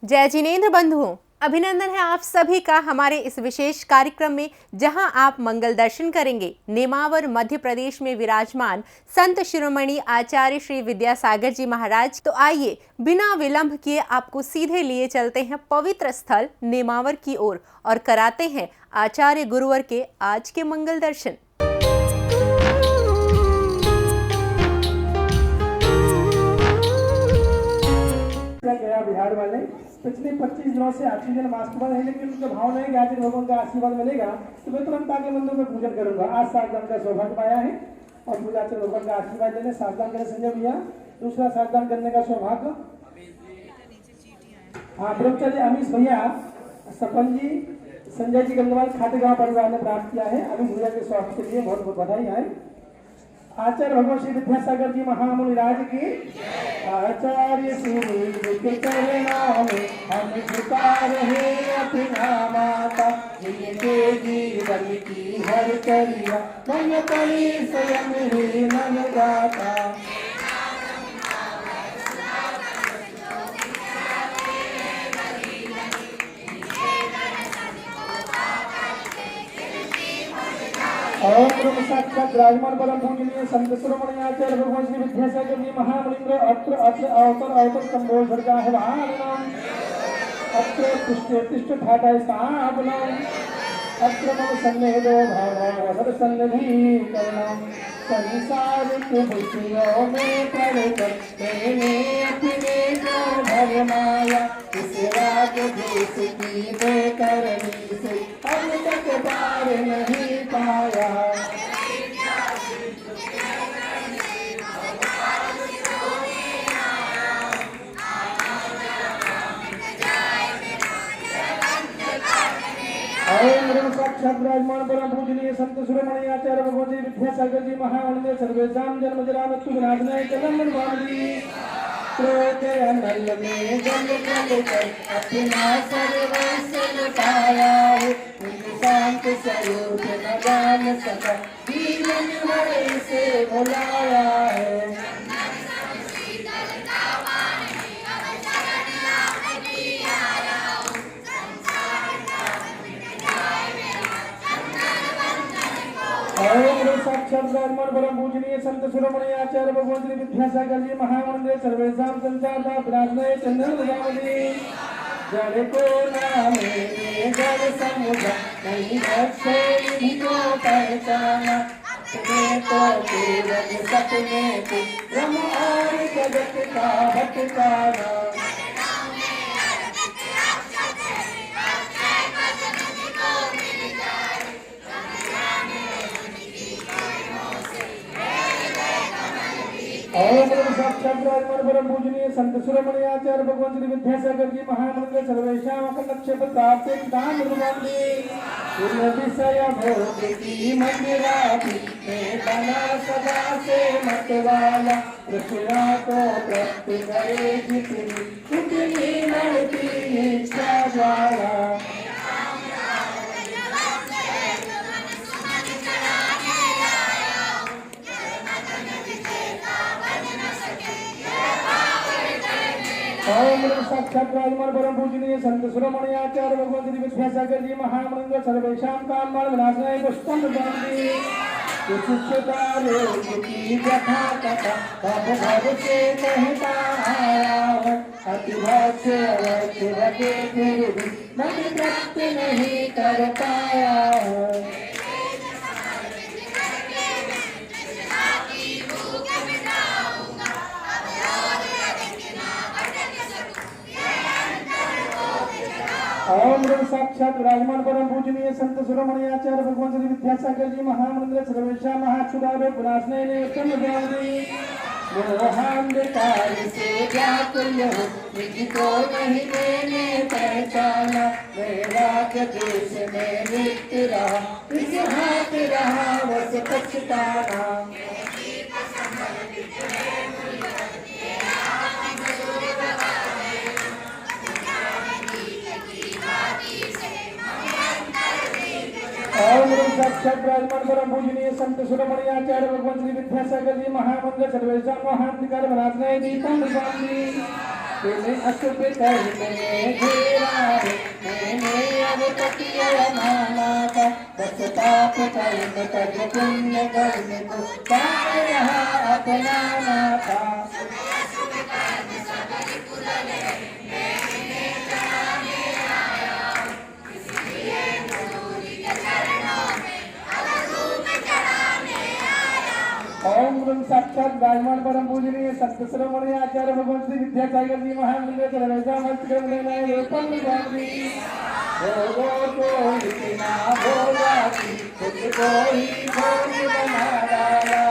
जय जिनेंद्र बंधुओं, अभिनंदन है आप सभी का हमारे इस विशेष कार्यक्रम में, जहां आप मंगल दर्शन करेंगे नेमावर मध्य प्रदेश में विराजमान संत शिरोमणि आचार्य श्री विद्यासागर जी महाराज। तो आइए बिना विलंब किए आपको सीधे लिए चलते हैं पवित्र स्थल नेमावर की ओर और कराते हैं आचार्य गुरुवर के आज के मंगल दर्शन। गया बिहार वाले पिछले 25 दिनों से ऑक्सीजन मास्क बंद है, लेकिन उनका भाव नहीं आज भगवान का आशीर्वाद मिलेगा तो मैं तुरंत आगे मंदिर में पूजन करूंगा। आज सावधान का सौभाग्य पाया है और पूजा से भगवान का आशीर्वाद लेने सावधान करें संजय भैया। दूसरा सावधान करने का सौभाग्य हाँ ब्रह्मचर्य अमीश भैया, सपन जी, संजय जी गंगवाल खातेगांव परिवार ने प्राप्त किया है। अभी भैया के स्वास्थ्य के लिए बहुत बहुत बधाई है। आचार्य भगवान श्री विद्यासागर जी महामुनि राज की आचार्य सूर्य के चरणों में हम झुका रहे अपना माता, जिनके जीवन की हर करिया मन पड़ी स्वयं ही मन गाता। और ब्रह्म साक्षात विराजमान परम पूजनीय संत शिरोमणि आचार्य भगवान श्री विद्यासागर जी महामुनिंद्र अत्र अत्र अवतर संबोधन का है भावनाम अत्र तिष्ठ ठाटा स्थापनम अत्र मम सन्निधो भाव सन्निधि करणम संसार के खुशियों में प्रवेश तेने अपने धर्माया इस राग देश की बेकरनी से अब तक पार नहीं पाया। साक्षात विराजमान परम पूजनीय संत शिरोमणि आचार्य भगवान श्री विद्यासागर जी महामुनि सर्वेषां जन्म जरा मृत्यु विनाशनाय कलम स्वामी नल में जल जल कर अपना सर्वस्व लुटाया है। शांत स्वरूप न जान सका जीवन भर से बुलाया है। साक्षात विराजमान परम पूजनीय संत शिरोमणि आचार्य भगवान श्री विद्यासागर जी महामुनि सर्वेषां संसार विराजनाय चंद्र जड़ को नामे जड़ समुद्र नहीं बख्शे को पहचाना तो केवल सपने को ब्रह्म और जगत का भटकाना। साक्षात विराजमान परम पूजनीय संत शिरोमणि आचार्य भगवान श्री विद्यासागर जी महामुनि सर्वेषां अखंड प्राप्त दान रुमाली विषय भोग की मंदिराती में बना सदा से मतवाला कृष्णा को प्राप्त करे जितनी उतनी बढ़ती इच्छा ज्वाला। साक्षात विराजमान परम पूजनीय संत शिरोमणि आचार्य भगवान श्री विद्यासागर जी महामुनि सर्वेषां कामान् विनाशनाय पुष्पं ददामि। की कथा कथा भव भव से कहता आया अति भाव से अवश्य रखे फिर भी मन तृप्त नहीं कर पाया। साक्षात विराजमान परम पूजनीय संत शिरोमणि आचार्य भगवान श्री विद्यासागर जी महामुनि सर्वेषां महाक्षुदारो विनाशनाय मोहांधकार से व्याकुल हो मुझको नहीं मैंने पहचाना। मेरा देश में रिक्त रहा इस हाथ रहा बस पछताना। साक्षात विराजमान परम पूजनीय संत शिरोमणि आचार्य भगवान श्री विद्यासागर जी महामुनि सर्वेषां महांधिकार विनाशनाय दीपं स्वामी मैंने अशुभ कर्म घेरा है, मैंने अब पतिया माना था, बस पाप कर्म कर पुण्य कर्म को पाप यहाँ अपनाना था। ओम गुरु साक्षात विराजमान परम पूजनीय संत शिरोमणि आचार्य भगवान श्री विद्यासागर जी महामंदिर चरणों मस्त कर लेना है रूपम गांधी भोगो को लिखना भोगा की खुद को ही भोग बना डाला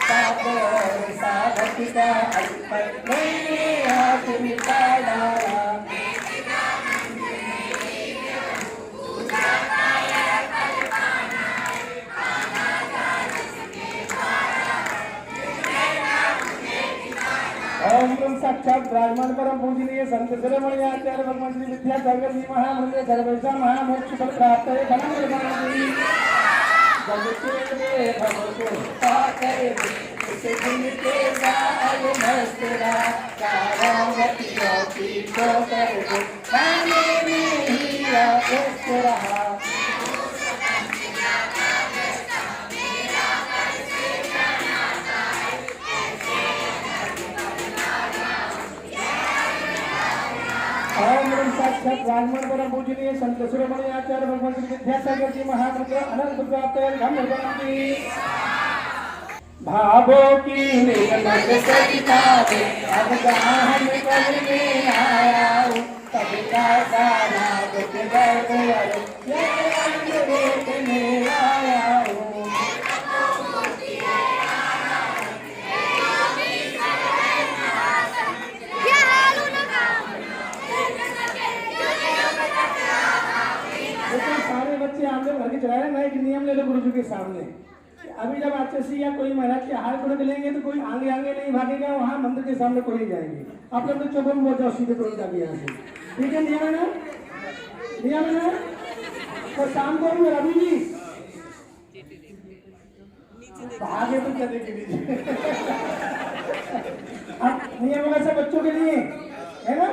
पाप और साधक का अल्पत में हाथ मिटा डाला। ओम गुरु साक्षात विराजमान परम पूजनीय संत शिरोमणि आचार्य भगवान श्री विद्यासागर जी महामंदिर सर्वेशा महामोक्ष फल प्राप्त है धनम निर्माणी जगत में भगवतो पाकर इसे दिन के गाय मस्तरा कारावती की तो कर दो खाने में ही आस रहा। ओम गुरु साक्षात विराजमान परम पूजनीय संत शिरोमणि आचार्य भगवान श्री विद्यासागर जी महामंत्र अनंत प्राप्त धन निर्माणी भावों की निर्मल सरिता दे अब जहाँ हम करने आया हूँ तब का सारा दुख दर्द ये देखने आया हूँ। सारे बच्चे आप लोग घर के चला रहे हैं, एक नियम ले लो गुरुजी के सामने। अभी जब आचार्य या कोई महाराज के हाथ पकड़ लेंगे तो कोई आगे आगे नहीं भागेगा, वहाँ मंदिर के सामने कोई नहीं जाएंगे। आप लोग तो चौबन में जाओ सीधे तुरंत जाके यहाँ से, ठीक है? नियम है ना, नियम है ना। तो शाम को भी रवि जी भागे तो चले के लीजिए। अब नियम होगा सब बच्चों के लिए, है ना?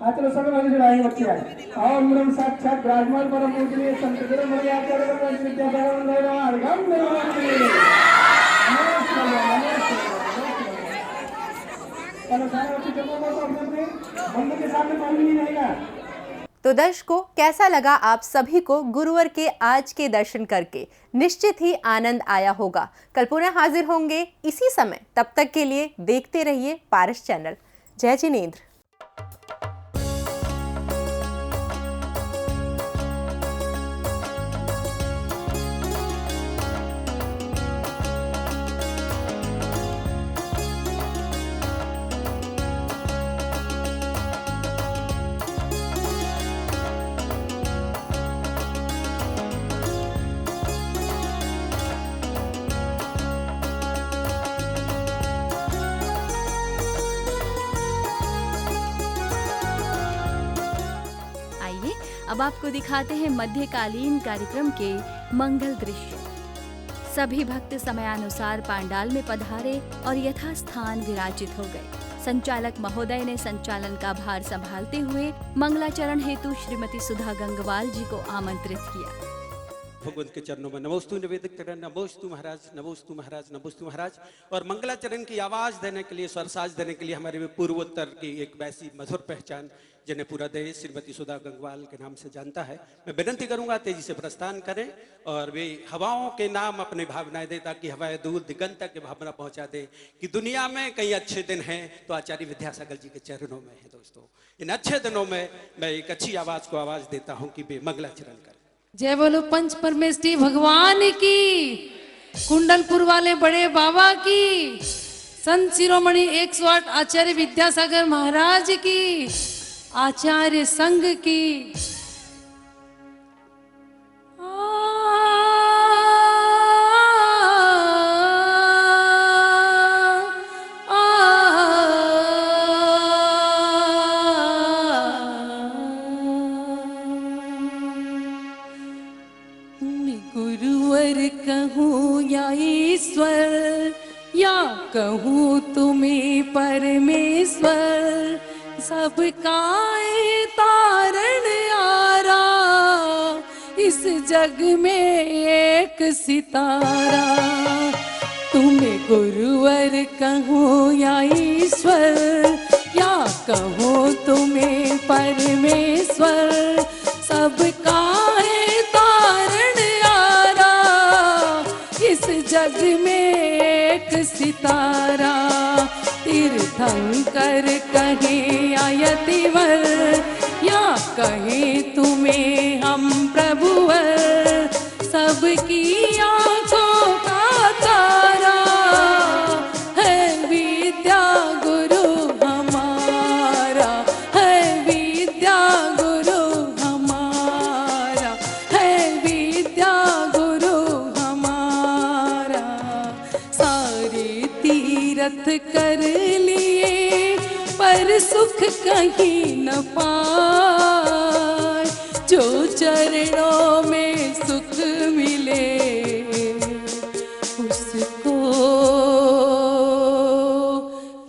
आज चलो सब वाले चढ़ाएंगे बच्चे आज। और मुरम साक्षात विराजमान परम पूजनीय संत शिरोमणि आचार्य भगवान श्री विद्यासागर मंदिर के सामने पानी नहीं रहेगा। तो दर्शकों, कैसा लगा आप सभी को गुरुवर के आज के दर्शन करके? निश्चित ही आनंद आया होगा। कल पुनः हाजिर होंगे इसी समय, तब तक के लिए देखते रहिए पारस चैनल। जय जिनेंद्र। अब आपको दिखाते हैं मध्यकालीन कार्यक्रम के मंगल दृश्य। सभी भक्त समयानुसार पांडाल में पधारे और यथास्थान विराजित हो गए। संचालक महोदय ने संचालन का भार संभालते हुए मंगलाचरण हेतु श्रीमती सुधा गंगवाल जी को आमंत्रित किया। भगवंत के चरणों में नमोस्तु निवेदित करें। नमोस्तु महाराज, नमोस्तु महाराज, नमोस्तु महाराज। और मंगलाचरण की आवाज देने के लिए, स्वरसाज देने के लिए हमारे पूर्वोत्तर की एक वैसी मधुर पहचान जिन्हें पूरा देश श्रीमती सुधा गंगवाल के नाम से जानता है, मैं विनती करूंगा तेजी से प्रस्थान करें और वे हवाओं के नाम अपनी भावनाएं दे, ताकि हवाएं दूर दिगंत तक की भावना पहुंचा दे कि दुनिया में कई अच्छे दिन हैं तो आचार्य विद्यासागर जी के चरणों में है। दोस्तों, इन अच्छे दिनों में मैं एक अच्छी आवाज को आवाज देता हूं कि वे मंगलाचरण करें। जय बोलो पंच परमेष्ठी भगवान की, कुंडलपुर वाले बड़े बाबा की, संत शिरोमणि 108 आचार्य विद्यासागर महाराज की, आचार्य संघ की। गुरुवर कहूँ या ईश्वर, या कहूँ तुम्हें परमेश्वर, सबका ए तारण आरा, इस जग में एक सितारा। तुम्हें गुरुवर कहूँ या ईश्वर, या कहूँ तुम्हें परमेश्वर, सबका है तारण आरा, इस जग में एक सितारा। तीर्थंकर कहे या यतिवर, या कहे तुम्हें हम प्रभुवर, सबकी आंखों का तारा है विद्या गुरु हमारा, है विद्या गुरु हमारा, है विद्या गुरु हमारा। सारे तीर्थ कर लिए पर सुख कहीं न पाए, जो चरणों में सुख मिले उसको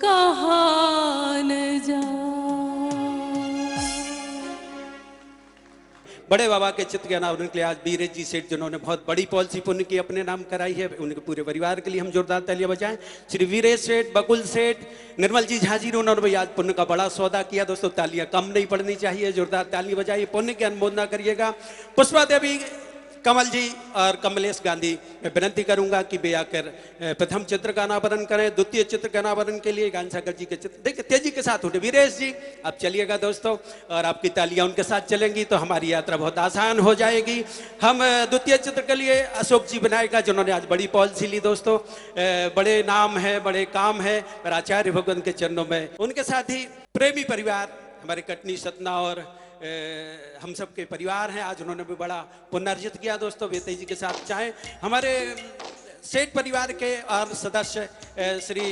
कहा न जाए। बड़े बाबा के चित्र के अनावरण के लिए आज बीरेज जी सेठ जिन्होंने बहुत बड़ी पॉलिसी पुण्य की अपने नाम कराई है, उनके पूरे परिवार के लिए हम जोरदार तालियां बजाएं। श्री वीरेज सेठ, बकुल सेठ, निर्मल जी झा जी, उन्होंने भी आज पुण्य का बड़ा सौदा किया। दोस्तों तालियां कम नहीं पड़नी चाहिए, जोरदार ताली बजाइए, पुण्य की अनुमोदना करिएगा। पुष्पा देवी, कमल जी और कमलेश गांधी, मैं विनती करूंगा कि वे आकर प्रथम चित्र का अनावरण करें। द्वितीय चित्र का अनावरण के लिए गानसागर जी के चित्र देखिए तेजी के साथ उठे। वीरेश जी आप चलिएगा दोस्तों, और आपकी तालियां उनके साथ चलेंगी तो हमारी यात्रा बहुत आसान हो जाएगी। हम द्वितीय चित्र के लिए अशोक जी बनाएगा, जिन्होंने आज बड़ी पॉलिसी ली। दोस्तों बड़े नाम है, बड़े काम है, पर आचार्य भगवान के चरणों में उनके साथ ही प्रेमी परिवार हमारे कटनी, सतना और हम सब के परिवार हैं। आज उन्होंने भी बड़ा पुनर्जित किया। दोस्तों वे तेजी के साथ चाहें हमारे सेठ परिवार के और सदस्य श्री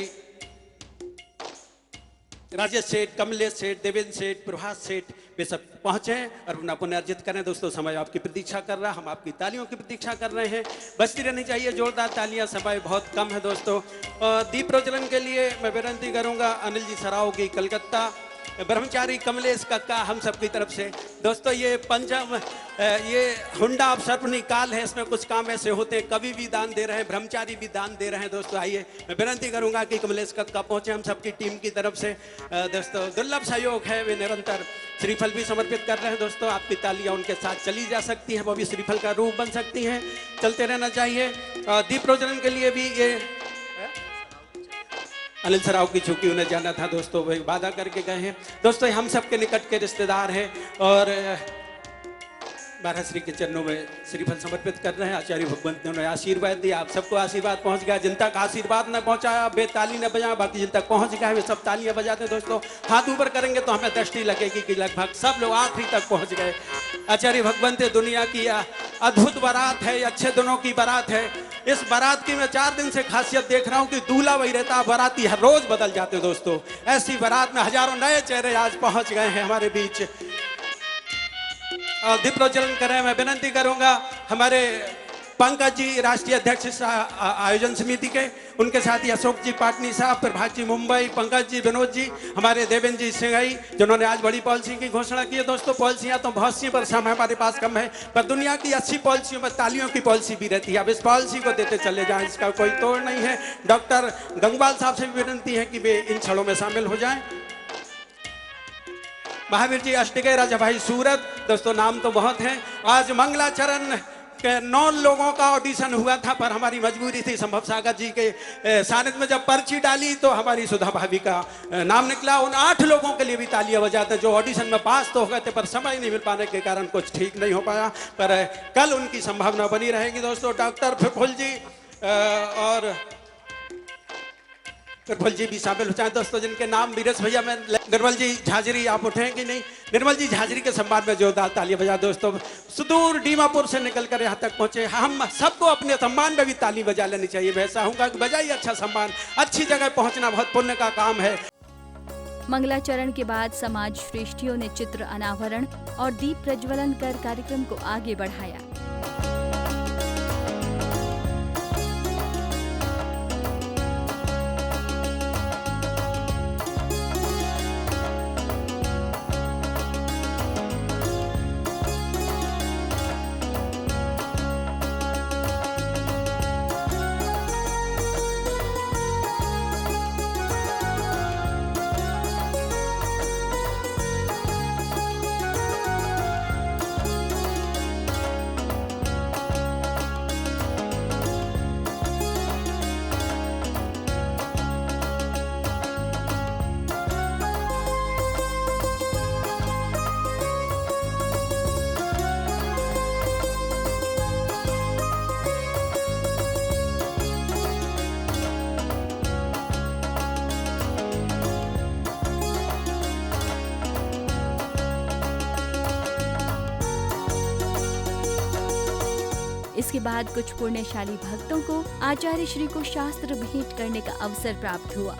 राजेश सेठ, कमलेश सेठ, देवेंद्र सेठ, प्रभास सेठ, वे सब पहुंचे और अपना पुनर्जित करें। दोस्तों समय आपकी प्रतीक्षा कर रहा, हम आपकी तालियों की प्रतीक्षा कर रहे हैं। बजती रहनी चाहिए जोरदार तालियां, समय बहुत कम है दोस्तों। दीप प्रज्वलन के लिए मैं विनती करूंगा अनिल जी सराव की, कलकत्ता, ब्रह्मचारी कमलेश कक्का, हम सब की तरफ से। दोस्तों ये पंचम, ये हुंडा अब सर्पनी काल है, इसमें कुछ काम ऐसे होते हैं, कवि भी दान दे रहे हैं, ब्रह्मचारी भी दान दे रहे हैं। दोस्तों आइए, मैं विनती करूंगा कि कमलेश कक्का पहुंचे हम सबकी टीम की तरफ से। दोस्तों दुर्लभ सहयोग है, वे निरंतर श्रीफल भी समर्पित कर रहे हैं। दोस्तों आपकी तालियां उनके साथ चली जा सकती हैं, वो भी श्रीफल का रूप बन सकती हैं, चलते रहना चाहिए। दीप प्रज्वलन के लिए भी ये अनिल सराव की चूंकि उन्हें जाना था दोस्तों, वही वादा करके गए हैं। दोस्तों हम सबके निकट के रिश्तेदार हैं और महाराज श्री के चरणों में श्रीफल समर्पित कर रहे हैं। आचार्य भगवंत ने उन्हें आशीर्वाद दिया, आप सबको आशीर्वाद पहुंच गया। जिन तक आशीर्वाद न पहुंचाया वे ताली न बजा, बाकी जिन तक पहुंच गया वे सब तालियां बजाते हैं। दोस्तों हाथ ऊपर करेंगे तो हमें दृष्टि लगेगी कि लगभग सब लोग आखिरी तक पहुंच गए। आचार्य भगवंत दुनिया की अद्भुत बारात है, अच्छे दिनों की बारात है। इस बारात की मैं 4 दिन से खासियत देख रहा हूं कि दूल्हा वही रहता, बाराती हर रोज बदल जाते। दोस्तों ऐसी बारात में हजारों नए चेहरे आज पहुंच गए हैं हमारे बीच। और दीप प्रज्वलन करें, मैं विनती करूंगा हमारे पंकज जी राष्ट्रीय अध्यक्ष आयोजन समिति के, उनके साथ ही अशोक जी पाटनी साहब, प्रभात जी मुंबई, पंकज जी, विनोद जी, हमारे देवेंद्र जी सिंघई, जिन्होंने आज बड़ी पॉलिसी की घोषणा की है। दोस्तों पॉलिसियां तो बहुत सी, पर समय हमारे पास कम है, पर दुनिया की 80 पॉलिसियों में तालियों की पॉलिसी भी रहती है। अब इस पॉलिसी को देते चले जाएं, इसका कोई तोड़ नहीं है। डॉक्टर गंगवाल साहब से भी विनती है कि वे इन क्षणों में शामिल हो जाएं। महावीर जी अष्टके, राजा भाई सूरत, दोस्तों नाम तो बहुत हैं। आज मंगलाचरण के 9 लोगों का ऑडिशन हुआ था, पर हमारी मजबूरी थी। संभव सागर जी के सानिध्य में जब पर्ची डाली तो हमारी सुधा भाभी का नाम निकला। उन 8 लोगों के लिए भी तालियां बजाते, जो ऑडिशन में पास तो हो गए थे पर समय नहीं मिल पाने के कारण कुछ ठीक नहीं हो पाया, पर कल उनकी संभावना बनी रहेगी। दोस्तों डॉक्टर फिफुल जी और निर्मल जी भी शामिल हो जाए। दोस्तों जिनके नाम वीरेश भैया, मैं निर्मल जी झाजरी आप उठें कि नहीं? निर्मल जी झाजरी के सम्मान में जोरदार तालियां बजा। दोस्तों सुदूर डीमापुर से निकलकर यहाँ तक पहुंचे, हम सबको अपने सम्मान में भी ताली बजा लेनी चाहिए। मैं चाहूंगा कि बजाइए अच्छा सम्मान, अच्छी जगह पहुंचना बहुत पुण्य का काम है। मंगलाचरण के बाद समाज श्रेष्ठियों ने चित्र अनावरण और दीप प्रज्वलन कर कार्यक्रम को आगे बढ़ाया। इसके बाद कुछ पुण्यशाली भक्तों को आचार्य श्री को शास्त्र भेंट करने का अवसर प्राप्त हुआ।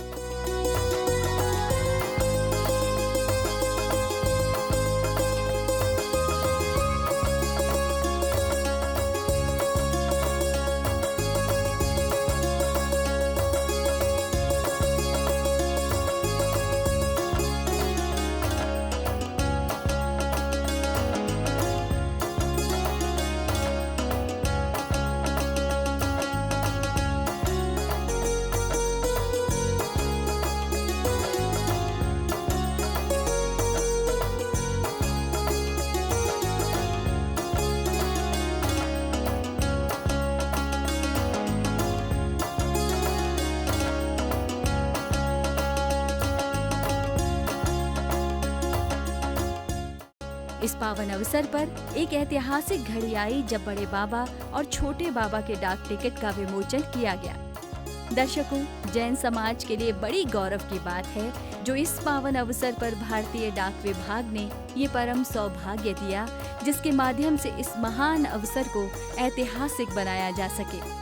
इस पावन अवसर पर एक ऐतिहासिक घड़ी आई जब बड़े बाबा और छोटे बाबा के डाक टिकट का विमोचन किया गया। दर्शकों, जैन समाज के लिए बड़ी गौरव की बात है जो इस पावन अवसर पर भारतीय डाक विभाग ने ये परम सौभाग्य दिया, जिसके माध्यम से इस महान अवसर को ऐतिहासिक बनाया जा सके।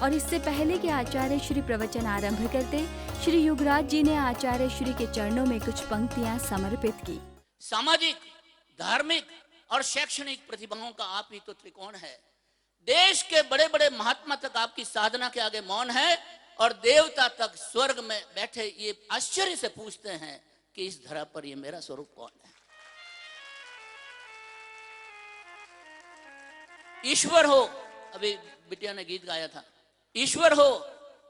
और इससे पहले कि आचार्य श्री प्रवचन आरंभ करते, श्री युगराज जी ने आचार्य श्री के चरणों में कुछ पंक्तियां समर्पित की। सामाजिक, धार्मिक और शैक्षणिक प्रतिभाओं का आप ही तो त्रिकोण है। देश के बड़े बड़े महात्मा तक आपकी साधना के आगे मौन है और देवता तक स्वर्ग में बैठे ये आश्चर्य से पूछते हैं कि इस धरा पर ये मेरा स्वरूप कौन है। ईश्वर हो, अभी बिटिया ने गीत गाया था, ईश्वर हो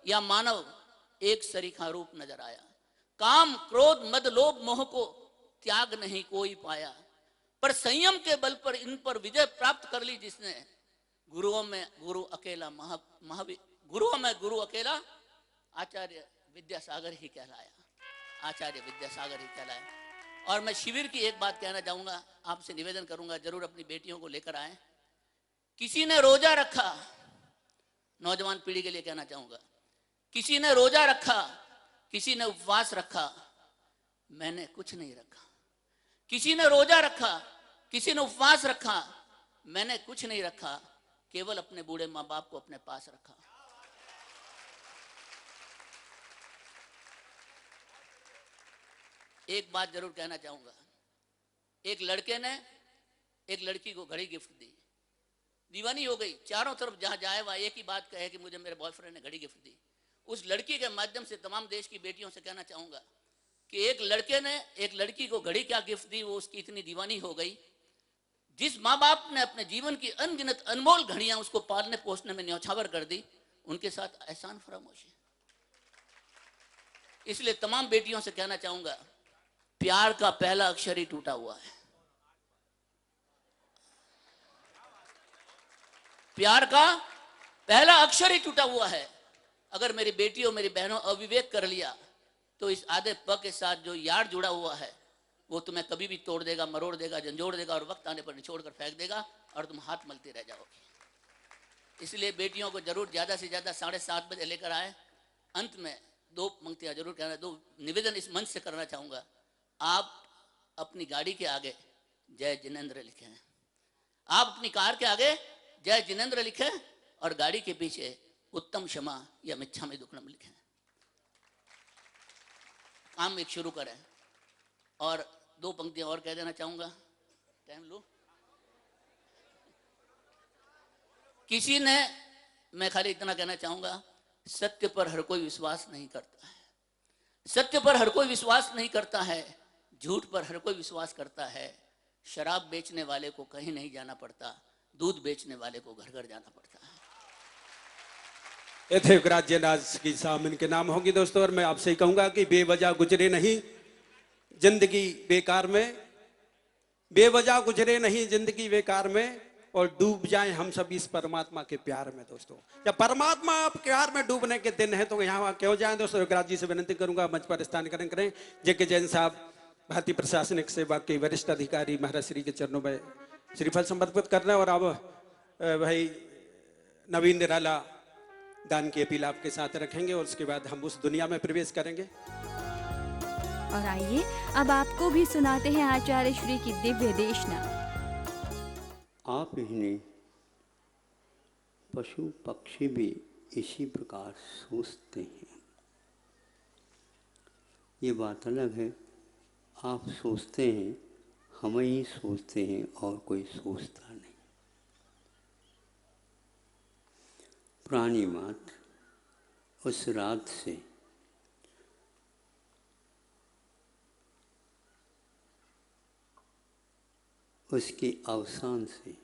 या मानव एक सरीखा रूप नजर आया। काम क्रोध मद लोभ मोह को त्याग नहीं कोई पाया, पर संयम के बल पर इन पर विजय प्राप्त कर ली जिसने। गुरुओं में गुरु अकेला गुरुओं में गुरु अकेला आचार्य विद्यासागर ही कहलाया। आचार्य विद्यासागर ही कहलाया। और मैं शिविर की एक बात कहना चाहूंगा, आपसे निवेदन करूंगा, जरूर अपनी बेटियों को लेकर आए। किसी ने रोजा रखा, नौजवान पीढ़ी के लिए कहना चाहूंगा, किसी ने रोजा रखा, किसी ने उपवास रखा, मैंने कुछ नहीं रखा। किसी ने रोजा रखा, किसी ने उपवास रखा, मैंने कुछ नहीं रखा, केवल अपने बूढ़े माँ बाप को अपने पास रखा। एक बात जरूर कहना चाहूंगा, एक लड़के ने एक लड़की को घड़ी गिफ्ट दी, दीवानी हो गई, चारों तरफ जहां जाए वहां एक ही बात कहे कि मुझे मेरे बॉयफ्रेंड ने घड़ी गिफ्ट दी। उस लड़की के माध्यम से तमाम देश की बेटियों से कहना चाहूंगा कि एक लड़के ने एक लड़की को घड़ी क्या गिफ्ट दी, वो उसकी इतनी दीवानी हो गई। जिस माँ बाप ने अपने जीवन की अनगिनत अनमोल घड़ियां उसको पालने पोसने में न्यौछावर कर दी, उनके साथ एहसान फरामोशी। इसलिए तमाम बेटियों से कहना चाहूंगा, प्यार का पहला अक्षर ही टूटा हुआ है। प्यार का पहला अक्षर ही टूटा हुआ है। अगर मेरी बेटियों मेरी बहनों अविवेक कर लिया तो इस आधे प के साथ जो यार जुड़ा हुआ है वो तुम्हें कभी भी तोड़ देगा, मरोड़ देगा, झंझोड़ देगा और वक्त आने पर निचोड़ कर फेंक देगा और तुम हाथ मलते रह जाओगे। इसलिए बेटियों को जरूर ज्यादा से ज्यादा 7:30 बजे लेकर आए। अंत में 2 पंक्तियां जरूर कहना, 2 निवेदन इस मंच से करना चाहूंगा। आप अपनी गाड़ी के आगे जय जिनेंद्र लिखें, आप अपनी कार के आगे जय जिनेंद्र लिखें और गाड़ी के पीछे उत्तम क्षमा या मिच्छामि दुक्कडम लिखें। काम एक शुरू करें और दो पंक्तियां और कह देना चाहूंगा, टाइम लो। किसी ने, मैं खाली इतना कहना चाहूंगा, सत्य पर हर कोई विश्वास नहीं करता है, सत्य पर हर कोई विश्वास नहीं करता है, झूठ पर हर कोई विश्वास करता है। शराब बेचने वाले को कहीं नहीं जाना पड़ता, दूध बेचने वाले को घर घर जाना पड़ता है। ये थे युगराज की सामिन के नाम होगी दोस्तों। और मैं आपसे ही कहूंगा कि बेवजह गुजरे नहीं जिंदगी बेकार में, बेवजह गुजरे नहीं जिंदगी बेकार में, और डूब जाएं हम सभी इस परमात्मा के प्यार में दोस्तों। जब परमात्मा आप प्यार में डूबने के दिन है तो यहाँ क्यों जाएं दोस्तों। युगराज जी से विनती करूंगा मंच पर स्थान ग्रहण करें। जेके जैन साहब भारतीय प्रशासनिक सेवा के वरिष्ठ अधिकारी महाराज श्री के चरणों में श्रीफल समर्पित कर रहे हैं। और अब भाई नवीन निराला दान की अपील आपके साथ रखेंगे और उसके बाद हम उस दुनिया में प्रवेश करेंगे। और आइए अब आपको भी सुनाते हैं आचार्य श्री की दिव्य देशना। आप ही नहीं, पशु पक्षी भी इसी प्रकार सोचते हैं। ये बात अलग है, आप सोचते हैं, हम ही सोचते हैं और कोई सोचता नहीं। प्राणी मात्र उस रात से उसके अवसान से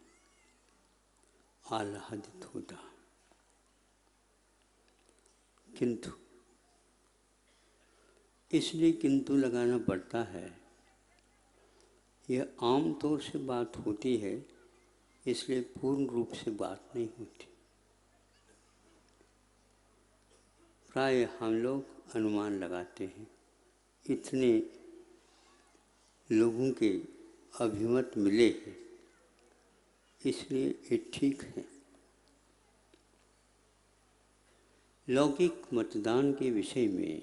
आह्लादित होता, किंतु इसलिए किंतु लगाना पड़ता है। यह आम तौर से बात होती है, इसलिए पूर्ण रूप से बात नहीं होती। प्राय हम लोग अनुमान लगाते हैं, इतने लोगों के अभिमत मिले हैं, इसलिए ये ठीक है। लौकिक मतदान के विषय में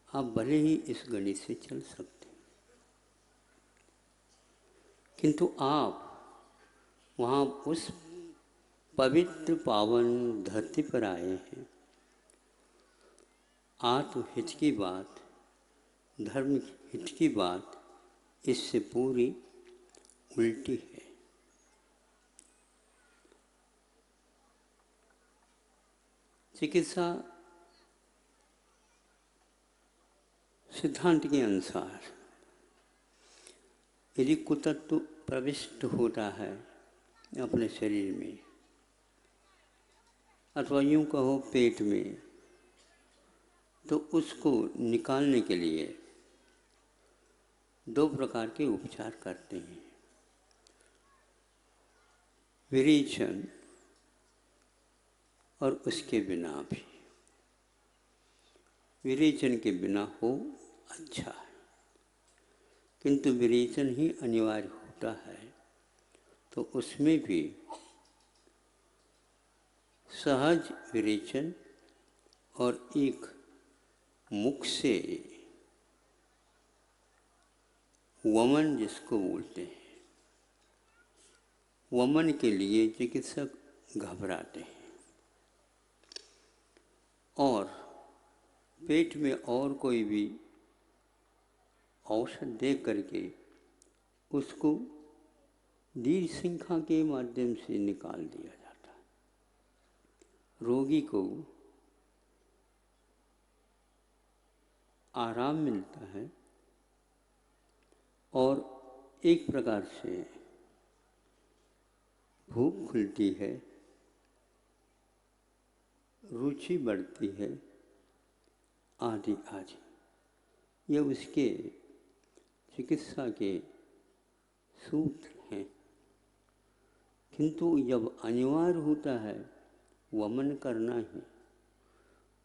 आप भले ही इस गणित से चल सकते हैं, किंतु आप वहाँ उस पवित्र पावन धरती पर आए हैं। आत्महित की बात, धर्म हित की बात इससे पूरी उल्टी है। चिकित्सा सिद्धांत के अनुसार यदि कुतत्व प्रविष्ट होता है अपने शरीर में, अथवा यूँ कहो पेट में, तो उसको निकालने के लिए दो प्रकार के उपचार करते हैं, विरेचन और उसके बिना भी। विरेचन के बिना हो अच्छा है, किंतु विरेचन ही अनिवार्य होता है तो उसमें भी सहज विरेचन और एक मुख से वमन जिसको बोलते हैं, वमन के लिए चिकित्सक घबराते हैं और पेट में और कोई भी औषध दे करके उसको दीर्घ सिंखा के माध्यम से निकाल दिया जाता है। रोगी को आराम मिलता है और एक प्रकार से भूख खुलती है, रुचि बढ़ती है, आदि आदि। ये उसके चिकित्सा के सूत्र हैं। किंतु जब अनिवार्य होता है वमन करना ही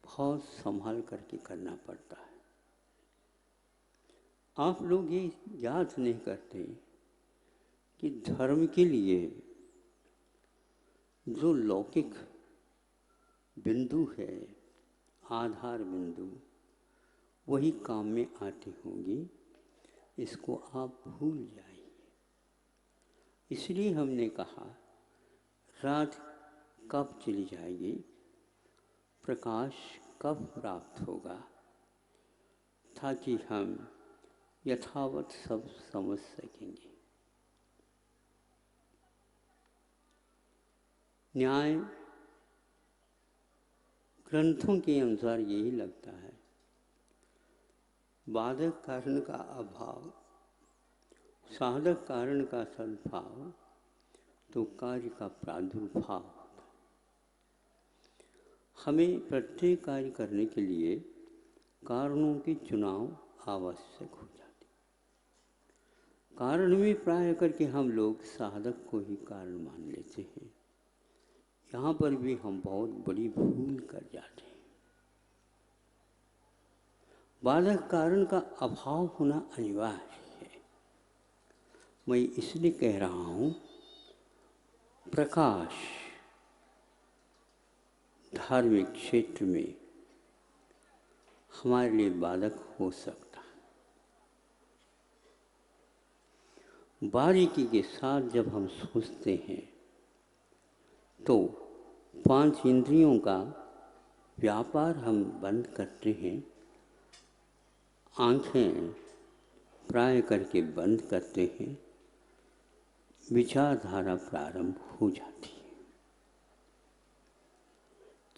बहुत संभाल करके करना पड़ता है। आप लोग ये याद नहीं करते कि धर्म के लिए जो लौकिक बिंदु है, आधार बिंदु, वही काम में आती होंगी, इसको आप भूल जाइए। इसलिए हमने कहा रात कब चली जाएगी, प्रकाश कब प्राप्त होगा, ताकि हम यथावत सब समझ सकेंगे। न्याय ग्रंथों के अनुसार यही लगता है, बाधक कारण का अभाव, साधक कारण का सद्भाव, तो कार्य का प्रादुर्भाव होता है। हमें प्रत्येक कार्य करने के लिए कारणों के चुनाव आवश्यक हो जाते। कारण में प्राय करके हम लोग साधक को ही कारण मान लेते हैं। यहाँ पर भी हम बहुत बड़ी भूल कर जाते हैं। बाधक कारण का अभाव होना अनिवार्य है। मैं इसलिए कह रहा हूँ, प्रकाश धार्मिक क्षेत्र में हमारे लिए बाधक हो सकता है। बारीकी के साथ जब हम सोचते हैं तो 5 इंद्रियों का व्यापार हम बंद करते हैं, आंखें प्राय करके बंद करते हैं, विचारधारा प्रारंभ हो जाती है।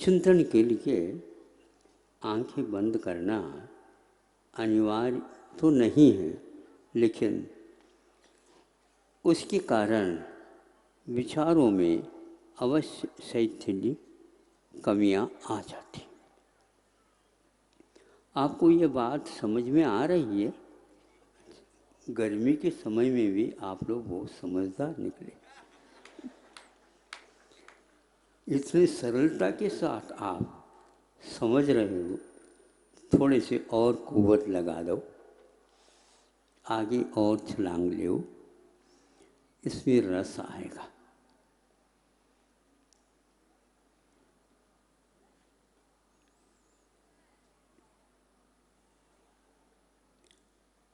चिंतन के लिए आंखें बंद करना अनिवार्य तो नहीं है, लेकिन उसके कारण विचारों में अवश्य शैथिल्य कमियां आ जाती। आपको ये बात समझ में आ रही है? गर्मी के समय में भी आप लोग बहुत समझदार निकले। इतनी सरलता के साथ आप समझ रहे हो, थोड़े से और कुव्वत लगा दो, आगे और छलांग लो, इसमें रस आएगा।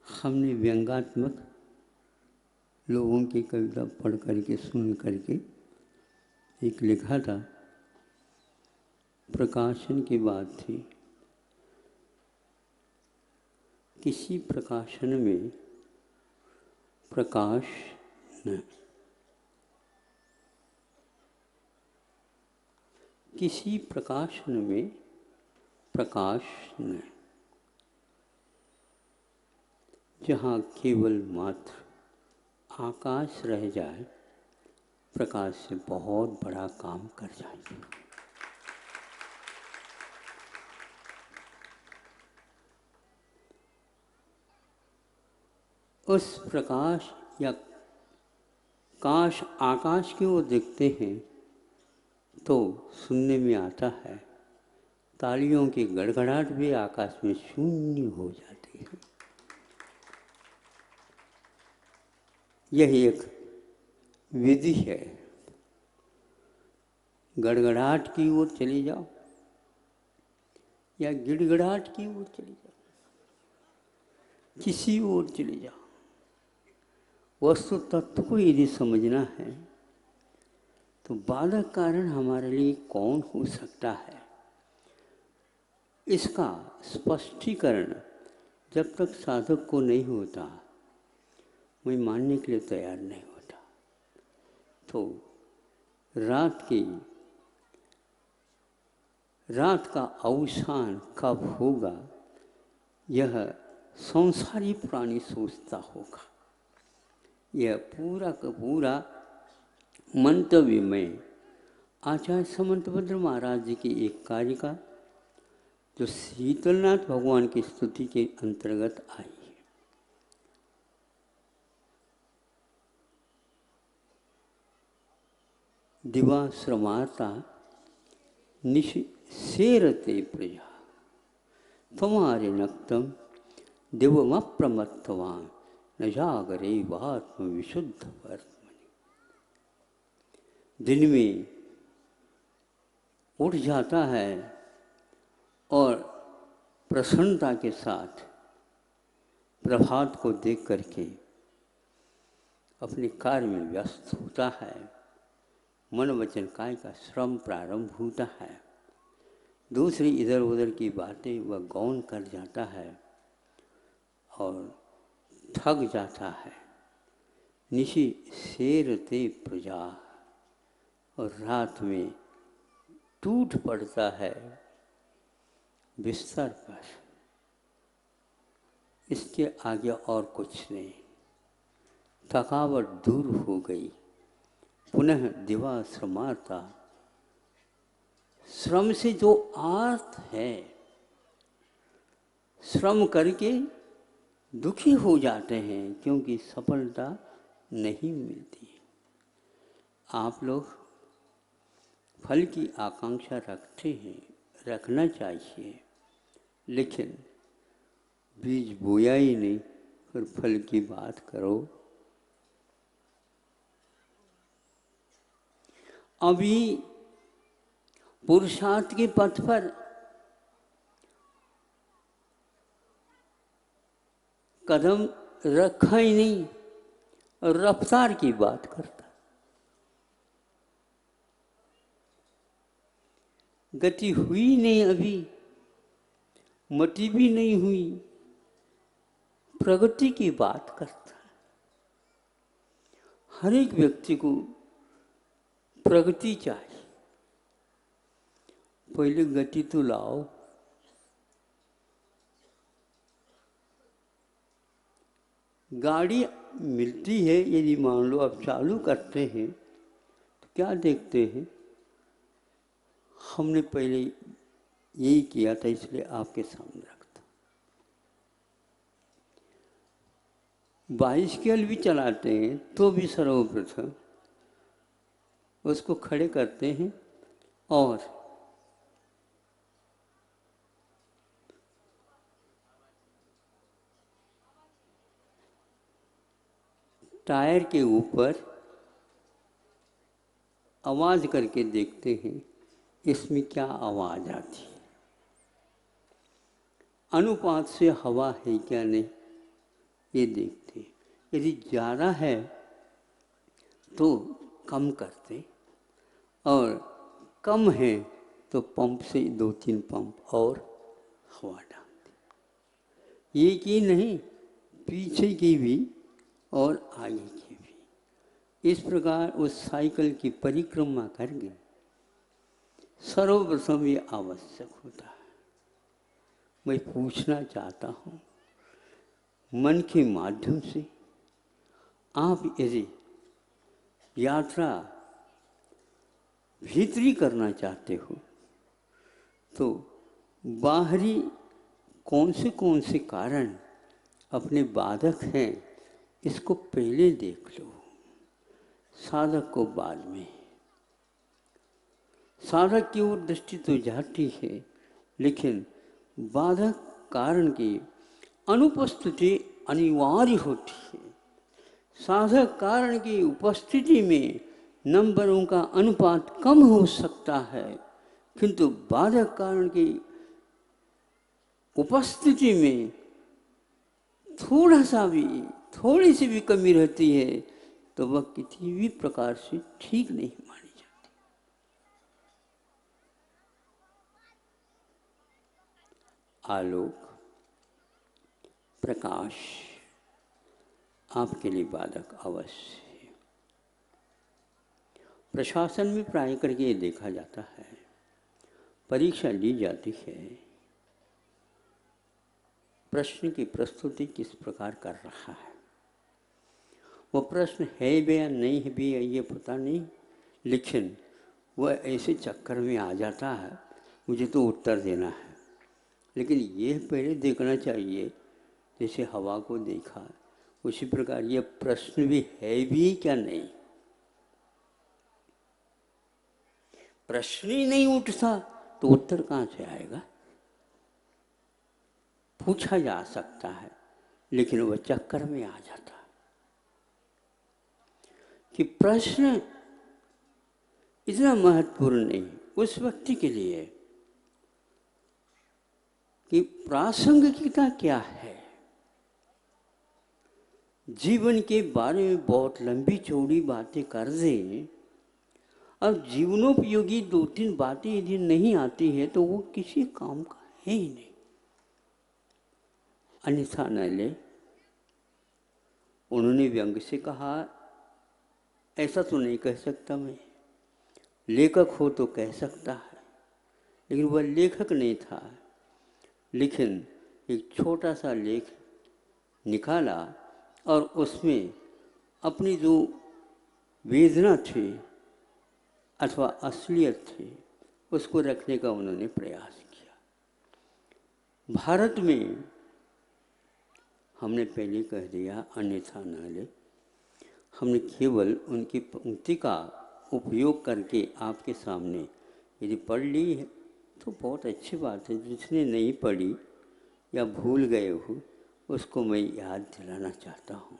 हमने व्यंग्यात्मक लोगों की कविता पढ़ करके सुन करके एक लिखा था, प्रकाशन की बात थी। किसी प्रकाशन में प्रकाश न, किसी प्रकाशन में प्रकाश न, जहाँ केवल मात्र आकाश रह जाए, प्रकाश से बहुत बड़ा काम कर जाए। उस प्रकाश या काश आकाश की ओर देखते हैं तो सुनने में आता है, तालियों की गड़गड़ाहट भी आकाश में शून्य हो जाती है। यही एक विधि है। गड़गड़ाहट की ओर चली जाओ या गिड़गिड़ाहट की ओर चली जाओ, किसी ओर चली जाओ, वस्तु तत्व को यदि समझना है तो बाधक कारण हमारे लिए कौन हो सकता है, इसका स्पष्टीकरण जब तक साधक को नहीं होता, मैं मानने के लिए तैयार नहीं होता। तो रात का अवसान कब होगा, यह संसारी प्राणी सोचता होगा। यह पूरा का पूरा मंतव्य में आचार्य समंतभद्र महाराज जी की एक कारिका जो शीतलनाथ भगवान की स्तुति के अंतर्गत आई है। दिवा श्रमार्ता निश सेरते प्रजा तुम्हारे नक्तम दिवमप्रमत्तवान न जागरे वात्म विशुद्ध वर्तमनि। दिन में उठ जाता है और प्रसन्नता के साथ प्रभात को देख करके अपने कार्य में व्यस्त होता है, मन वचन काय का श्रम प्रारंभ होता है, दूसरी इधर उधर की बातें वह गौण कर जाता है और थक जाता है। निशी सेरते प्रजा, और रात में टूट पड़ता है बिस्तर पर। इसके आगे और कुछ नहीं। थकावट दूर हो गई, पुनः दिवा श्रमाता। श्रम से जो आर्त है, श्रम करके दुखी हो जाते हैं क्योंकि सफलता नहीं मिलती। आप लोग फल की आकांक्षा रखते हैं, रखना चाहिए, लेकिन बीज बोया ही नहीं और फल की बात करो। अभी पुरुषार्थ के पथ पर कदम रखा ही नहीं और रफ्तार की बात करता। गति हुई नहीं, अभी मति भी नहीं हुई, प्रगति की बात करता है। हर एक व्यक्ति को प्रगति चाहिए, पहले गति तो लाओ। गाड़ी मिलती है, यदि मान लो आप चालू करते हैं तो क्या देखते हैं? हमने पहले यही किया था, इसलिए आपके सामने रखता। बाइसिकल भी चलाते हैं तो भी सर्वप्रथम उसको खड़े करते हैं और टायर के ऊपर आवाज़ करके देखते हैं इसमें क्या आवाज़ आती है, अनुपात से हवा है क्या नहीं, ये देखते हैं। यदि ज़्यादा है तो कम करते और कम है तो पंप से 2-3 पंप और हवा डालते। ये की नहीं, पीछे की भी और आगे की भी। इस प्रकार उस साइकिल की परिक्रमा करके सर्वप्रथम ये आवश्यक होता है। मैं पूछना चाहता हूँ, मन के माध्यम से आप यदि यात्रा भीतरी करना चाहते हो तो बाहरी कौन से कारण अपने बाधक हैं, इसको पहले देख लो, साधक को बाद में। साधक की ओर दृष्टि तो जाती है, लेकिन बाधक कारण की अनुपस्थिति अनिवार्य होती है। साधक कारण की उपस्थिति में नंबरों का अनुपात कम हो सकता है, किंतु बाधक कारण की उपस्थिति में थोड़ी सी भी कमी रहती है तो वह किसी भी प्रकार से ठीक नहीं मानी जाती। आलोक, प्रकाश आपके लिए बाधक अवश्य है। प्रशासन में प्राय करके ये देखा जाता है, परीक्षा ली जाती है, प्रश्न की प्रस्तुति किस प्रकार कर रहा है, वो प्रश्न है भी या नहीं है भी ये पता नहीं, लेकिन वह ऐसे चक्कर में आ जाता है मुझे तो उत्तर देना है। लेकिन ये पहले देखना चाहिए, जैसे हवा को देखा उसी प्रकार ये प्रश्न भी है भी क्या नहीं। प्रश्न ही नहीं उठता तो उत्तर कहाँ से आएगा? पूछा जा सकता है लेकिन वह चक्कर में आ जाता है कि प्रश्न इतना महत्वपूर्ण नहीं उस व्यक्ति के लिए कि प्रासंगिकता क्या है। जीवन के बारे में बहुत लंबी चौड़ी बातें कर दें और जीवनोपयोगी 2-3 बातें यदि नहीं आती है तो वो किसी काम का है ही नहीं। अन्यथा न ले, उन्होंने व्यंग से कहा, ऐसा तो नहीं कह सकता मैं, लेखक हो तो कह सकता है, लेकिन वह लेखक नहीं था। लेकिन एक छोटा सा लेख निकाला और उसमें अपनी जो वेदना थी अथवा असलियत थी उसको रखने का उन्होंने प्रयास किया। भारत में हमने पहले कह दिया, अन्यथा न ले, हमने केवल उनकी पंक्ति का उपयोग करके आपके सामने यदि पढ़ ली है तो बहुत अच्छी बात है। जिसने नहीं पढ़ी या भूल गए हो उसको मैं याद दिलाना चाहता हूँ,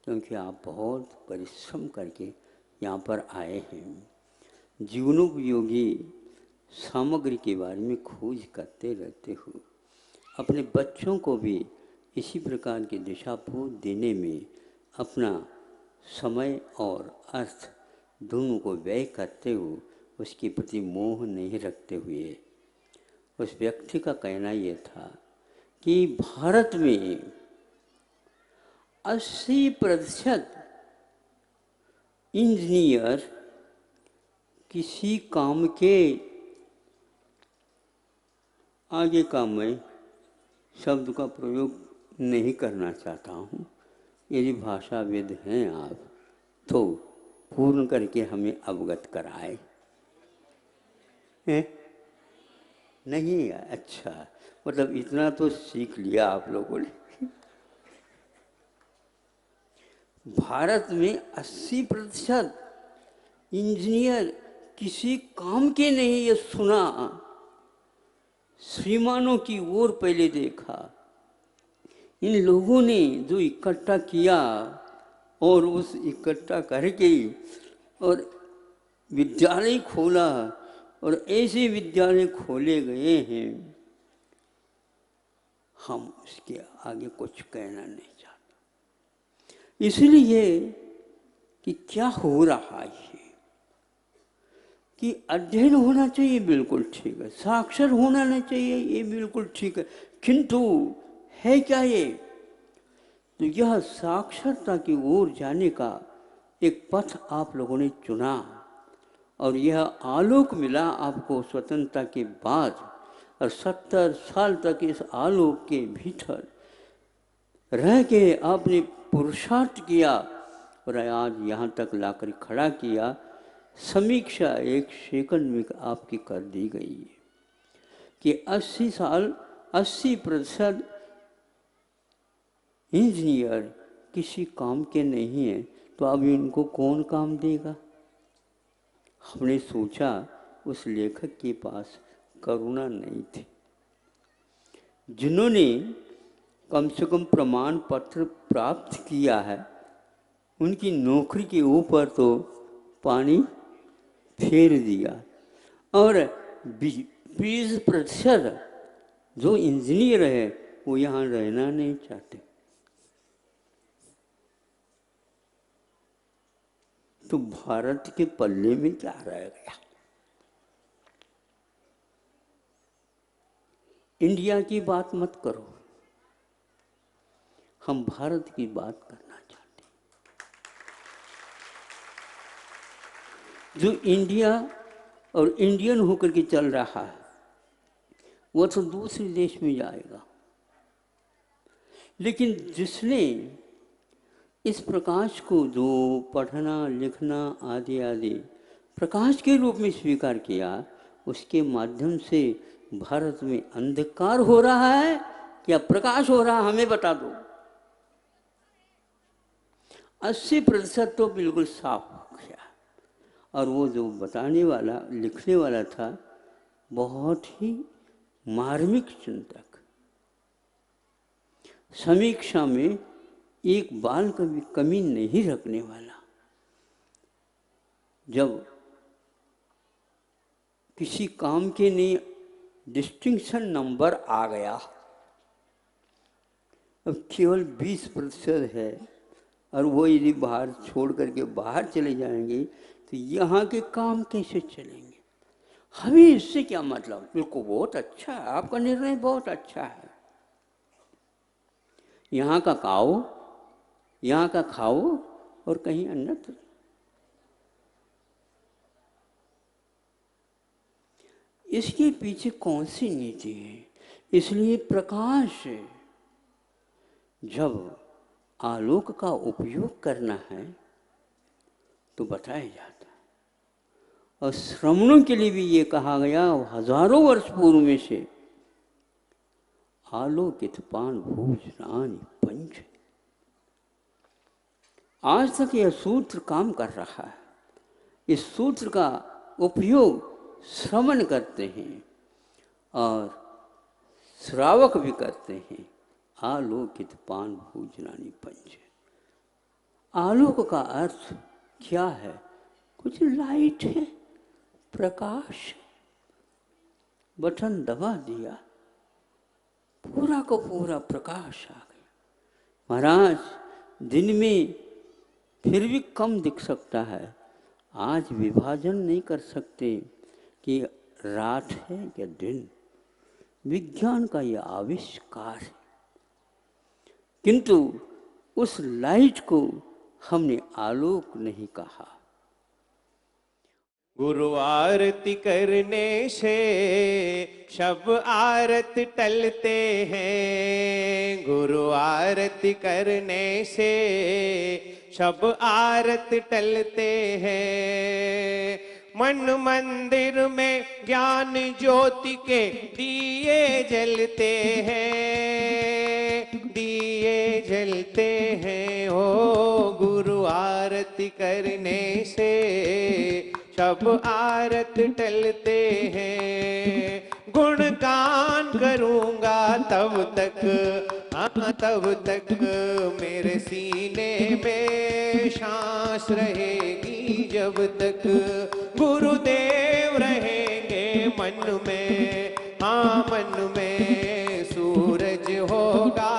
क्योंकि आप बहुत परिश्रम करके यहाँ पर आए हैं। जीवनोपयोगी सामग्री के बारे में खोज करते रहते हो। अपने बच्चों को भी इसी प्रकार की दिशाबोध देने में अपना समय और अर्थ दोनों को व्यय करते हो, उसके प्रति मोह नहीं रखते हुए। उस व्यक्ति का कहना ये था कि भारत में 80% इंजीनियर किसी काम के, आगे का मैं शब्द का प्रयोग नहीं करना चाहता हूँ, यदि भाषाविद हैं आप तो पूर्ण करके हमें अवगत कराए। नहीं, अच्छा, मतलब इतना तो सीख लिया आप लोगों ने। भारत में 80% इंजीनियर किसी काम के नहीं, ये सुना। श्रीमानों की ओर पहले देखा, इन लोगों ने जो इकट्ठा किया और उस इकट्ठा करके और विद्यालय खोला, और ऐसे विद्यालय खोले गए हैं, हम उसके आगे कुछ कहना नहीं चाहते। इसलिए कि क्या हो रहा है कि अध्ययन होना चाहिए, बिल्कुल ठीक है, साक्षर होना नहीं चाहिए, ये बिल्कुल ठीक है, किंतु है क्या ये? तो यह साक्षरता की ओर जाने का एक पथ आप लोगों ने चुना और यह आलोक मिला आपको स्वतंत्रता के बाद, और 70 साल तक इस आलोक के भीतर रह के आपने पुरुषार्थ किया और आज यहाँ तक लाकर खड़ा किया। समीक्षा 1 सेकंड में आपकी कर दी गई है कि 80% इंजीनियर किसी काम के नहीं हैं, तो अब इनको कौन काम देगा? हमने सोचा उस लेखक के पास करुणा नहीं थी, जिन्होंने कम से कम प्रमाण पत्र प्राप्त किया है, उनकी नौकरी के ऊपर तो पानी फेर दिया, और 20% जो इंजीनियर है वो यहाँ रहना नहीं चाहते। तो भारत के पल्ले में क्या रह गया? इंडिया की बात मत करो, हम भारत की बात करना चाहते हैं। जो इंडिया और इंडियन होकर के चल रहा है वो तो दूसरे देश में जाएगा, लेकिन जिसने इस प्रकाश को जो पढ़ना लिखना आदि आदि प्रकाश के रूप में स्वीकार किया, उसके माध्यम से भारत में अंधकार हो रहा है या प्रकाश हो रहा है, हमें बता दो। 80% तो बिल्कुल साफ हो गया, और वो जो बताने वाला लिखने वाला था बहुत ही मार्मिक चिंतक, समीक्षा में एक बाल का भी कमी नहीं रखने वाला। जब किसी काम के लिए डिस्टिंक्शन नंबर आ गया, अब केवल 20% है, और वो यदि बाहर छोड़ करके बाहर चले जाएंगे तो यहाँ के काम कैसे चलेंगे? हमें इससे क्या मतलब? बिल्कुल बहुत अच्छा है, आपका निर्णय बहुत अच्छा है। यहाँ का खाओ, यहाँ का खाओ और कहीं अन्यत्र। इसके पीछे कौन सी नीति है? इसलिए प्रकाश है, जब आलोक का उपयोग करना है तो बताया जाता है। और श्रमणों के लिए भी ये कहा गया हजारों वर्ष पूर्व में से, आलोकित पान भोजनानि पंच। आज तक यह सूत्र काम कर रहा है। इस सूत्र का उपयोग श्रवण करते हैं और श्रावक भी करते हैं। आलोकित पान भोजनानि पंच। आलोक का अर्थ क्या है? कुछ लाइट है, प्रकाश है। बटन दबा दिया, पूरा को पूरा प्रकाश आ गया। महाराज, दिन में फिर भी कम दिख सकता है। आज विभाजन नहीं कर सकते कि रात है या दिन। विज्ञान का यह आविष्कार है, किंतु उस लाइट को हमने आलोक नहीं कहा। गुरु आरती करने से शब आरत टलते हैं। गुरु आरती करने से शब आरत टलते हैं। मन मंदिर में ज्ञान ज्योति के दिए जलते हैं, दिए जलते हैं। ओ गुरु आरती करने से शब आरत टलते हैं। गुणगान करूंगा तब तक, तब तक मेरे सीने में सांस रहेगी। जब तक गुरुदेव रहेंगे मन में, हाँ मन में सूरज होगा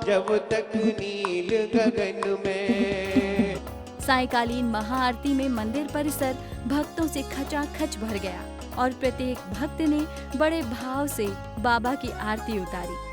जब तक नील गगन में। सायकालीन महाआरती में मंदिर परिसर भक्तों से खचाखच भर गया और प्रत्येक भक्त ने बड़े भाव से बाबा की आरती उतारी।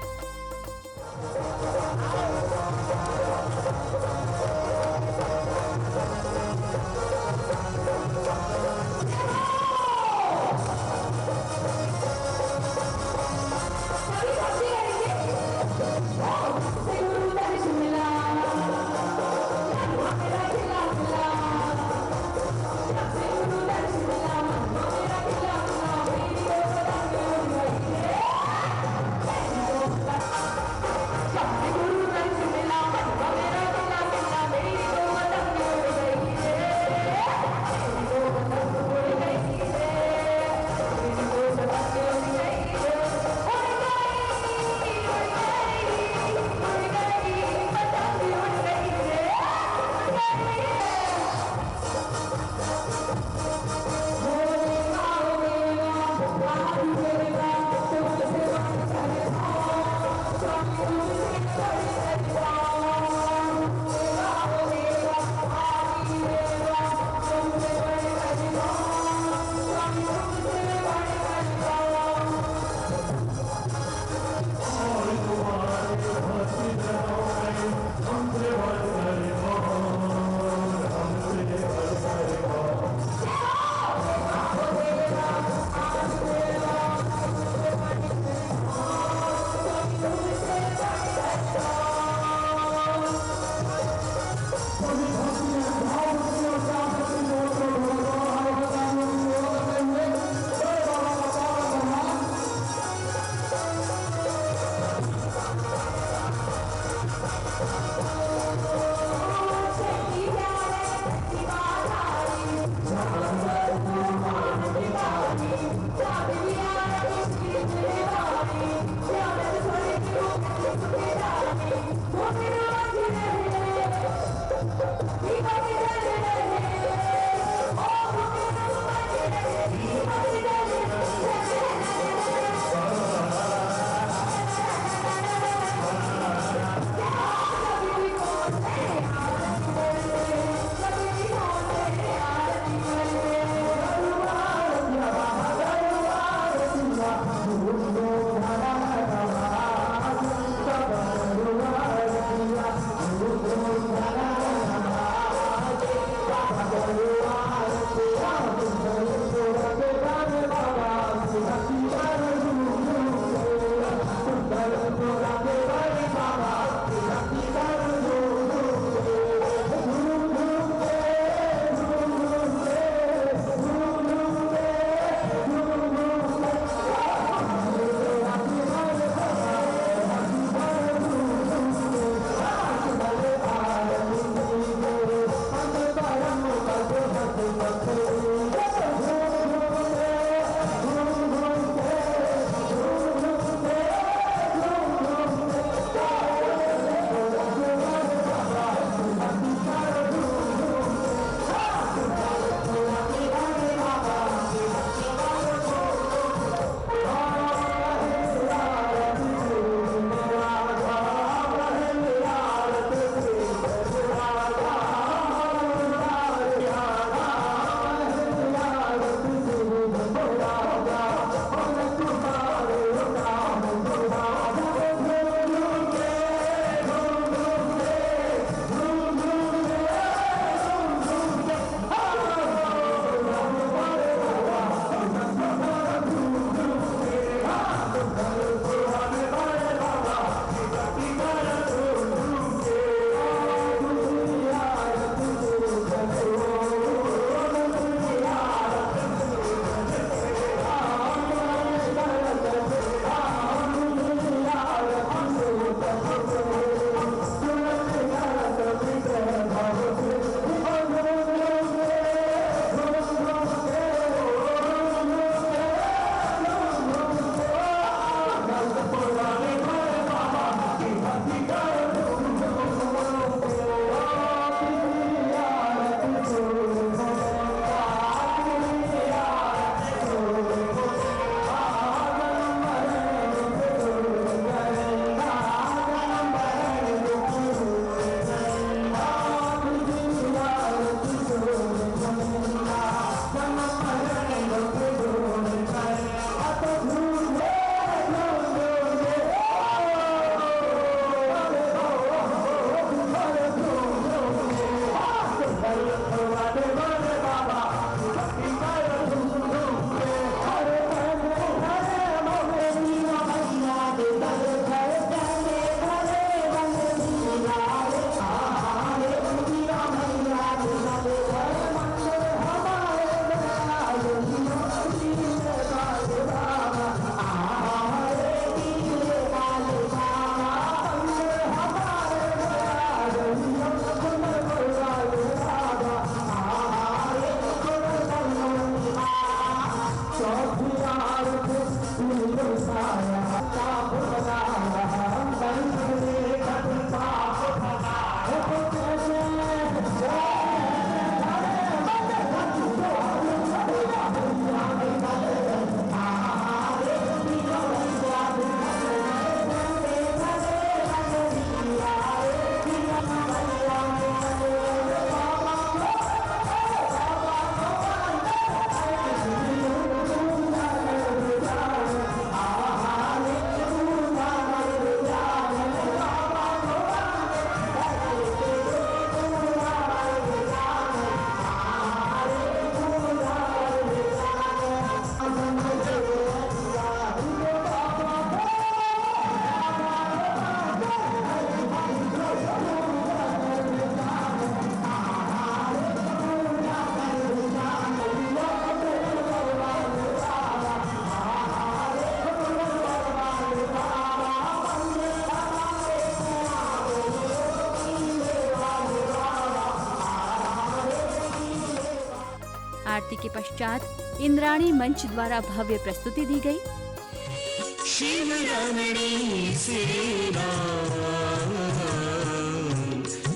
आरती के पश्चात इंद्राणी मंच द्वारा भव्य प्रस्तुति दी गई।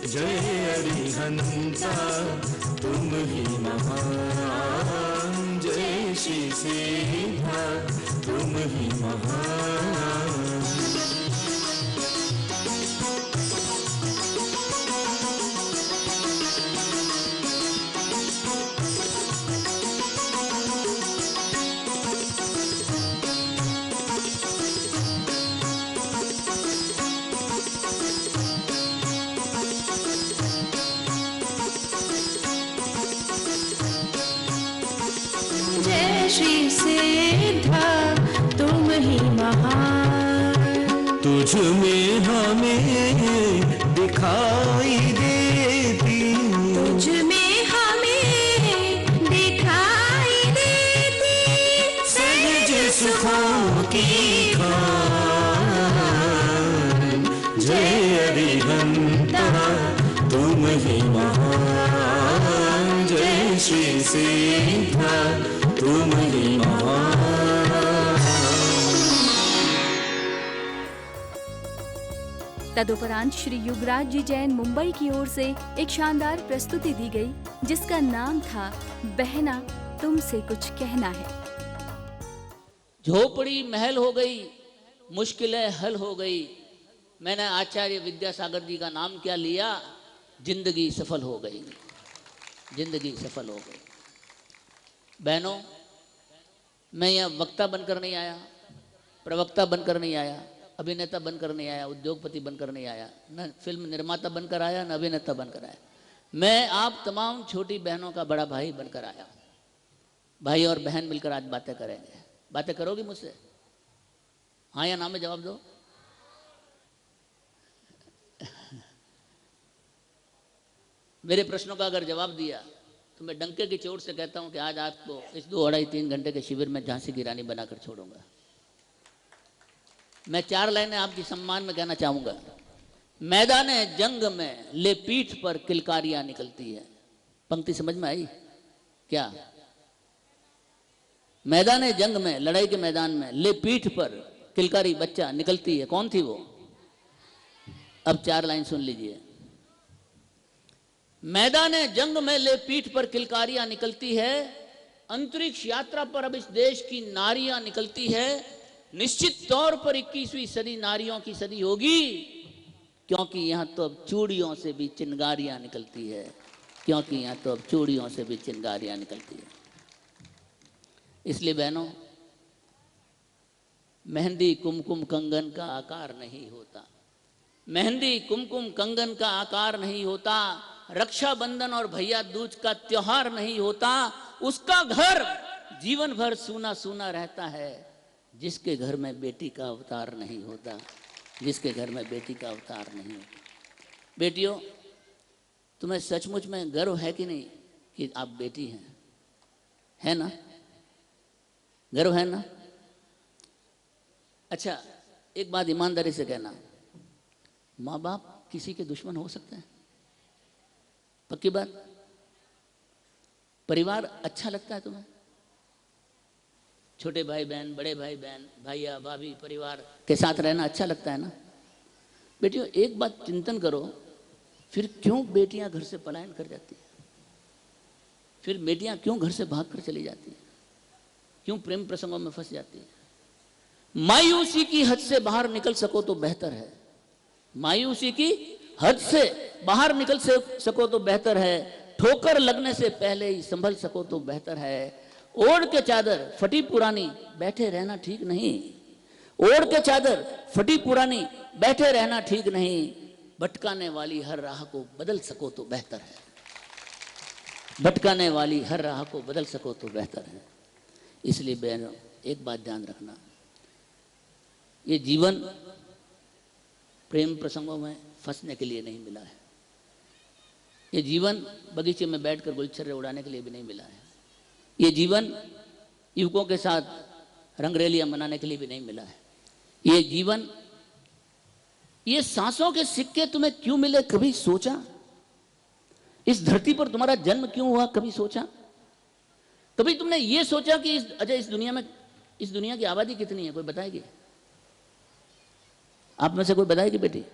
जय हरिहंसा तुम ही महान, जय श्री सीधा तुम ही महान। श्री सिद्धा तुम ही महान, तुझ में हमें दिखाई देती, तुझ में हमें दिखाई देती सहज सुखों की खान। जय हरिहंता तुम ही महान, जय श्री सीधा तुम ही महान। तदुपरांत श्री युगराज जी जैन मुंबई की ओर से एक शानदार प्रस्तुति दी गई, जिसका नाम था बहना तुमसे कुछ कहना है। झोपड़ी महल हो गई, मुश्किलें हल हो गई। मैंने आचार्य विद्यासागर जी का नाम क्या लिया? जिंदगी सफल हो गई, जिंदगी सफल हो गई। बहनों, मैं यहाँ वक्ता बनकर नहीं आया, प्रवक्ता बनकर नहीं आया, अभिनेता बनकर नहीं आया, उद्योगपति बनकर नहीं आया, न फिल्म निर्माता बनकर आया, न अभिनेता बनकर आया। मैं आप तमाम छोटी बहनों का बड़ा भाई बनकर आया। भाई और बहन मिलकर आज बातें करेंगे। बातें करोगी मुझसे? हाँ या ना में जवाब दो। मेरे प्रश्नों का अगर जवाब दिया तो मैं डंके की चोट से कहता हूं कि आज आपको इस 2-2.5-3 घंटे के शिविर में झांसी की रानी बनाकर छोड़ूंगा। मैं 4 लाइनें आपकी सम्मान में कहना चाहूंगा। मैदान जंग में ले पीठ पर किलकारियां निकलती है। पंक्ति समझ में आई क्या? मैदान जंग में, लड़ाई के मैदान में ले पीठ पर किलकारी बच्चा निकलती है। कौन थी वो? अब 4 लाइन सुन लीजिए। मैदान जंग में ले पीठ पर किलकारियां निकलती है, अंतरिक्ष यात्रा पर अब इस देश की नारियां निकलती है। निश्चित तौर पर 21वीं सदी नारियों की सदी होगी, क्योंकि यहां तो अब चूड़ियों से भी चिंगारियां निकलती है, क्योंकि यहां तो अब चूड़ियों से भी चिंगारियां निकलती है। इसलिए बहनों, मेहंदी कुमकुम कंगन का आकार नहीं होता, मेहंदी कुमकुम कंगन का आकार नहीं होता, रक्षाबंधन और भैया दूज का त्योहार नहीं होता। उसका घर जीवन भर सूना सूना रहता है, जिसके घर में बेटी का अवतार नहीं होता, जिसके घर में बेटी का अवतार नहीं होता। बेटियों, तुम्हें सचमुच में गर्व है कि नहीं कि आप बेटी हैं? है ना? गर्व है ना? अच्छा, एक बात ईमानदारी से कहना, माँ बाप किसी के दुश्मन हो सकते हैं? पक्की बात? परिवार अच्छा लगता है तुम्हें? छोटे भाई बहन, बड़े भाई बहन, भैया भाभी, परिवार के साथ रहना अच्छा लगता है ना? बेटियों, एक बात चिंतन करो, फिर क्यों बेटियां घर से पलायन कर जाती हैं? फिर बेटियां क्यों घर से भागकर चली जाती हैं? क्यों प्रेम प्रसंगों में फंस जाती हैं? मायूसी की हद से बाहर निकल सको तो बेहतर है, मायूसी की हद से बाहर निकल सको तो बेहतर है, ठोकर लगने से पहले ही संभल सको तो बेहतर है। ओढ़ के चादर फटी पुरानी बैठे रहना ठीक नहीं, ओढ़ के चादर फटी पुरानी बैठे रहना ठीक नहीं, भटकाने वाली हर राह को बदल सको तो बेहतर है, भटकाने वाली हर राह को बदल सको तो बेहतर है। इसलिए बहनों, एक बात ध्यान रखना, ये जीवन प्रेम प्रसंगों में फंसने के लिए नहीं मिला है, ये जीवन बगीचे में बैठकर गुलछर्रे उड़ाने के लिए भी नहीं मिला है, ये जीवन युवकों के साथ रंगरेलियां मनाने के लिए भी नहीं मिला है। ये जीवन, ये सांसों के सिक्के तुम्हें क्यों मिले, कभी सोचा? इस धरती पर तुम्हारा जन्म क्यों हुआ, कभी सोचा? कभी तुमने ये सोचा कि इस दुनिया की आबादी कितनी है? कोई बताएगी? आप में से कोई बताएगी बेटी?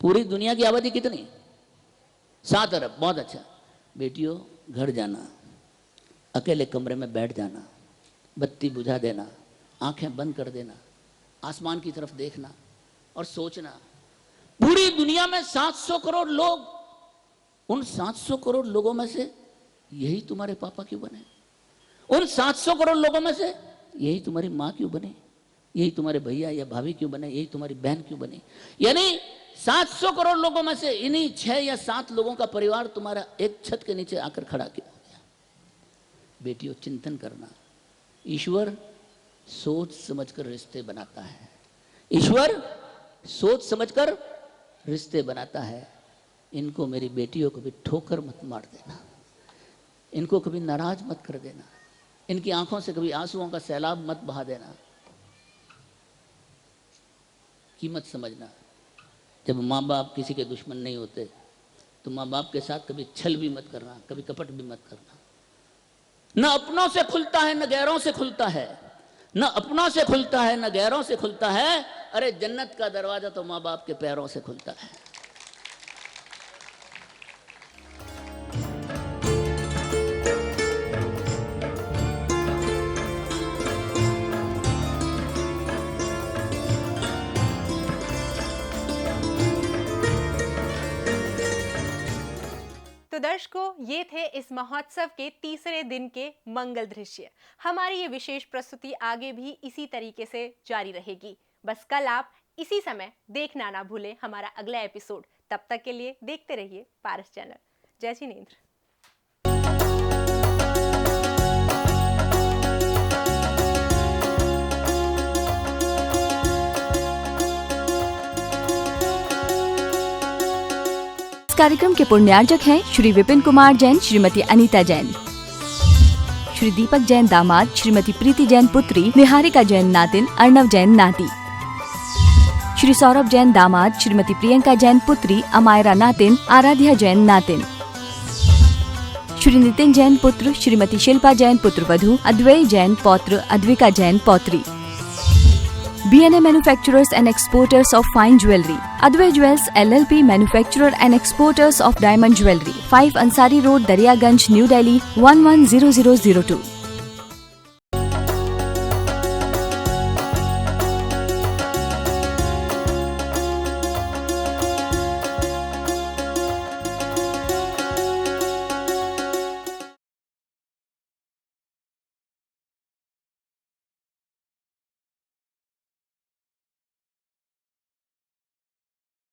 पूरी दुनिया की आबादी कितनी? 7 अरब। बहुत अच्छा। बेटियों, घर जाना, अकेले कमरे में बैठ जाना, बत्ती बुझा देना, आंखें बंद कर देना, आसमान की तरफ देखना और सोचना, पूरी दुनिया में 700 करोड़ लोग, उन 700 करोड़ लोगों में से यही तुम्हारे पापा क्यों बने? उन 700 करोड़ लोगों में से यही तुम्हारी माँ क्यों बने? यही तुम्हारे भैया या भाभी क्यों बने? यही तुम्हारी बहन क्यों बनी? यानी 700 करोड़ लोगों में से इन्हीं 6 या 7 लोगों का परिवार तुम्हारा एक छत के नीचे आकर खड़ा किया हो गया। बेटियों, चिंतन करना। ईश्वर सोच समझकर रिश्ते बनाता है। ईश्वर सोच समझकर रिश्ते बनाता है। इनको, मेरी बेटियों को भी ठोकर मत मार देना, इनको कभी नाराज मत कर देना, इनकी आंखों से कभी आंसुओं का सैलाब मत बहा देना। कीमत समझना। जब माँ बाप किसी के दुश्मन नहीं होते तो माँ बाप के साथ कभी छल भी मत करना, कभी कपट भी मत करना। न अपनों से खुलता है न गैरों से खुलता है, न अपनों से खुलता है न गैरों से खुलता है। अरे जन्नत का दरवाजा तो माँ बाप के पैरों से खुलता है। तो दर्शकों, ये थे इस महोत्सव के तीसरे दिन के मंगल दृश्य। हमारी ये विशेष प्रस्तुति आगे भी इसी तरीके से जारी रहेगी। बस कल आप इसी समय देखना ना भूलें हमारा अगला एपिसोड। तब तक के लिए देखते रहिए पारस चैनल। जय जिनेंद्र। कार्यक्रम के पुण्यार्जक हैं श्री विपिन कुमार जैन, श्रीमती अनीता जैन, श्री दीपक जैन दामाद, श्रीमती प्रीति जैन पुत्री, निहारिका जैन नातिन, अर्णव जैन नाती, श्री सौरभ जैन दामाद, श्रीमती प्रियंका जैन पुत्री, अमायरा नातिन, आराध्या जैन नातिन, श्री नितिन जैन पुत्र, श्रीमती शिल्पा जैन पुत्र वधू, अद्वैय जैन पौत्र, Advika Jain पौत्री। B&A Manufacturers and Exporters of Fine Jewelry, Advay Jewels LLP Manufacturer and Exporters of Diamond Jewelry, 5 Ansari Road, Daryaganj, New Delhi 110002.